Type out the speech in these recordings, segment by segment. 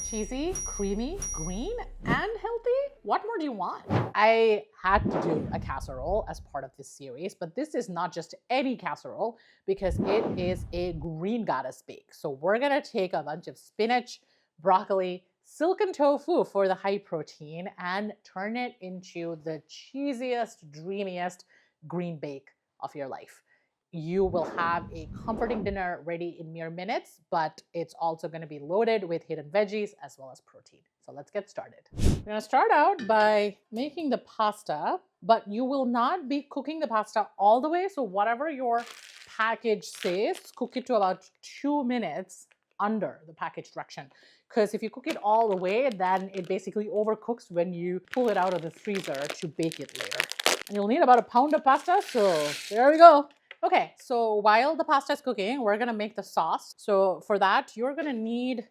Cheesy, creamy, green, and healthy? What more do you want? I had to do a casserole as part of this series, but this is not just any casserole because it is a green goddess bake. So we're gonna take a bunch of spinach, broccoli, silken tofu for the high protein and turn it into the cheesiest, dreamiest green bake of your life. You will have a comforting dinner ready in mere minutes, but it's also going to be loaded with hidden veggies as well as protein. So let's get started. We're going to start out by making the pasta, but you will not be cooking the pasta all the way. So whatever your package says, cook it to about 2 minutes under the package direction. Because if you cook it all the way, then it basically overcooks when you pull it out of the freezer to bake it later. And you'll need about a pound of pasta, so there we go. Okay, so while the pasta is cooking, we're gonna make the sauce. So for that, you're gonna need,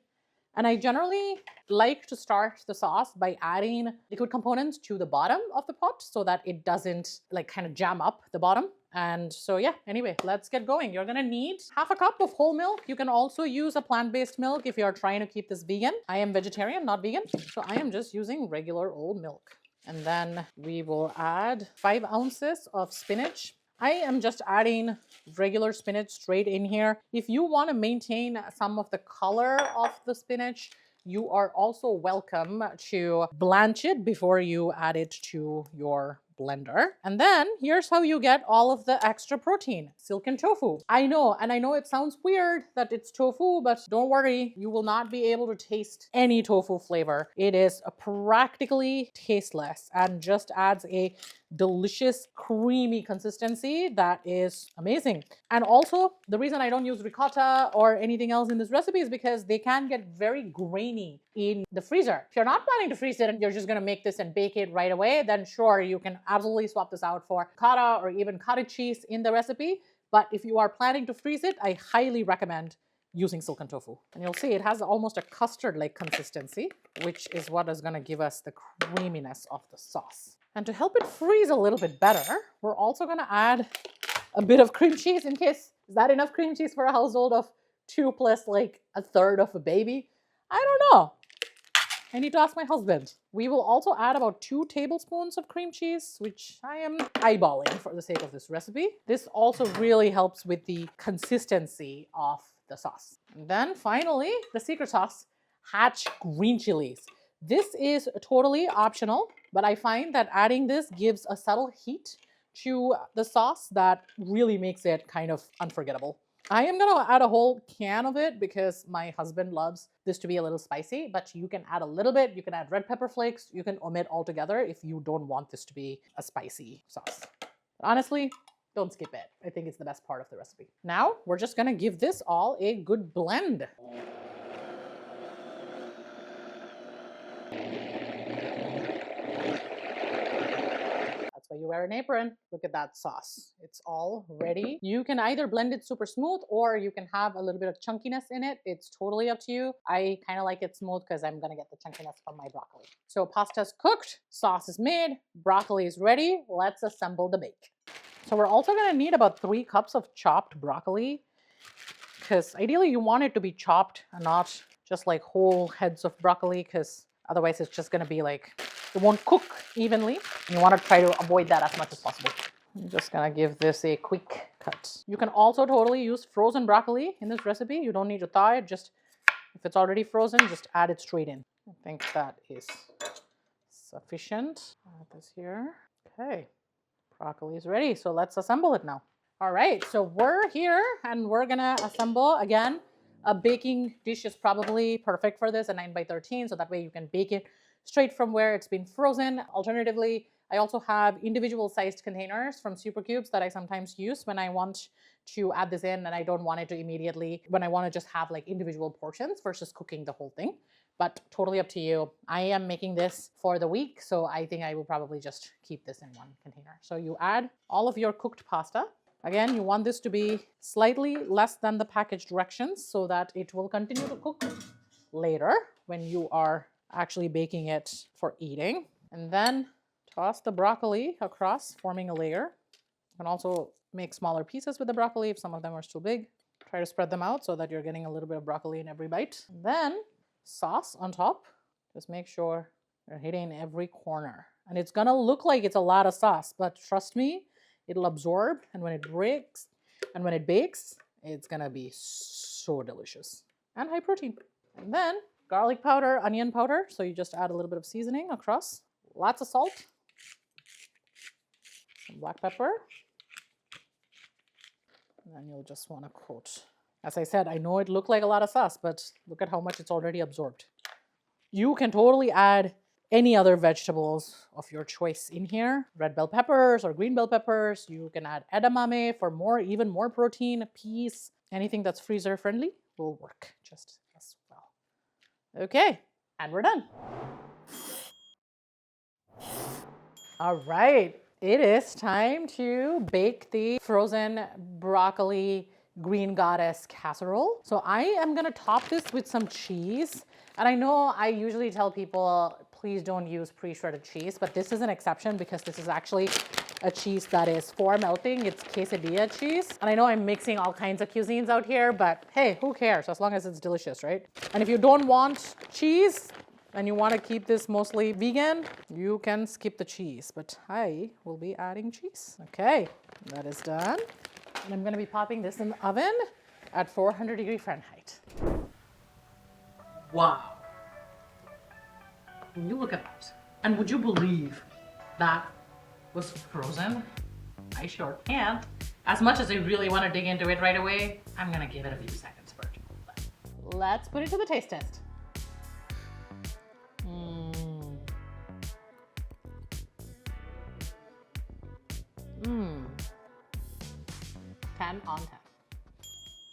and I generally like to start the sauce by adding liquid components to the bottom of the pot so that it doesn't like kind of jam up the bottom. And so yeah, anyway, let's get going. You're gonna need half a cup of whole milk. You can also use a plant-based milk if you're trying to keep this vegan. I am vegetarian, not vegan, so I am just using regular old milk. And then we will add 5 ounces of spinach. I am just adding regular spinach straight in here. If you want to maintain some of the color of the spinach, you are also welcome to blanch it before you add it to your blender. And then here's how you get all of the extra protein, silken tofu. I know it sounds weird that it's tofu, but don't worry, you will not be able to taste any tofu flavor. It is practically tasteless and just adds a delicious creamy consistency that is amazing. And also the reason I don't use ricotta or anything else in this recipe is because they can get very grainy in the freezer. If you're not planning to freeze it and you're just going to make this and bake it right away, then sure, you can absolutely swap this out for ricotta or even cottage cheese in the recipe. But if you are planning to freeze it, I highly recommend using silken tofu. And you'll see it has almost a custard-like consistency, which is what is going to give us the creaminess of the sauce. And to help it freeze a little bit better, we're also going to add a bit of cream cheese in case, is that enough cream cheese for a household of 2 plus like a third of a baby? I don't know. I need to ask my husband. We will also add about 2 tablespoons of cream cheese, which I am eyeballing for the sake of this recipe. This also really helps with the consistency of the sauce. And then finally, the secret sauce, Hatch green chilies. This is totally optional, but I find that adding this gives a subtle heat to the sauce that really makes it kind of unforgettable. I am gonna add a whole can of it because my husband loves this to be a little spicy, but you can add a little bit. You can add red pepper flakes. You can omit altogether if you don't want this to be a spicy sauce. But honestly, don't skip it. I think it's the best part of the recipe. Now, we're just gonna give this all a good blend. That's why you wear an apron. Look at that sauce. It's all ready. You can either blend it super smooth or you can have a little bit of chunkiness in it. It's totally up to you. I kind of like it smooth because I'm going to get the chunkiness from my broccoli. So pasta's cooked, sauce is made, broccoli is ready. Let's assemble the bake. So we're also going to need about 3 cups of chopped broccoli because ideally you want it to be chopped and not just like whole heads of broccoli because otherwise it's just going to be like, it won't cook evenly. You want to try to avoid that as much as possible. I'm just going to give this a quick cut. You can also totally use frozen broccoli in this recipe. You don't need to thaw it. Just if it's already frozen, just add it straight in. I think that is sufficient. Add this here. Okay, broccoli is ready. So let's assemble it now. All right, so we're here and we're going to assemble again. A baking dish is probably perfect for this, a 9x13, so that way you can bake it straight from where it's been frozen. Alternatively, I also have individual sized containers from Super Cubes that I sometimes use when I want to add this in and I don't want it to immediately, when I want to just have like individual portions versus cooking the whole thing. But totally up to you. I am making this for the week, so I think I will probably just keep this in one container. So you add all of your cooked pasta. Again, you want this to be slightly less than the package directions so that it will continue to cook later when you are actually baking it for eating. And then toss the broccoli across, forming a layer. You can also make smaller pieces with the broccoli if some of them are too big. Try to spread them out so that you're getting a little bit of broccoli in every bite. And then sauce on top. Just make sure you're hitting every corner. And it's gonna look like it's a lot of sauce, but trust me, it'll absorb. And when it bakes, it's gonna be so delicious and high protein. And then garlic powder, onion powder. So you just add a little bit of seasoning across. Lots of salt. Some black pepper. And then you'll just want to coat. As I said, I know it looked like a lot of sauce, but look at how much it's already absorbed. You can totally add any other vegetables of your choice in here. Red bell peppers or green bell peppers. You can add edamame for even more protein, peas. Anything that's freezer friendly will work just as well. Okay, and we're done. All right, it is time to bake the frozen broccoli green goddess casserole. So I am gonna top this with some cheese. And I know I usually tell people, please don't use pre-shredded cheese, but this is an exception because this is actually a cheese that is for melting. It's quesadilla cheese. And I know I'm mixing all kinds of cuisines out here, but hey, who cares as long as it's delicious, right? And if you don't want cheese and you want to keep this mostly vegan, you can skip the cheese, but I will be adding cheese. Okay, that is done. And I'm gonna be popping this in the oven at 400 Fahrenheit. Wow. You look at that. And would you believe that was frozen? I sure can't. As much as I really want to dig into it right away, I'm gonna give it a few seconds first. Let's put it to the taste test. 10 on 10.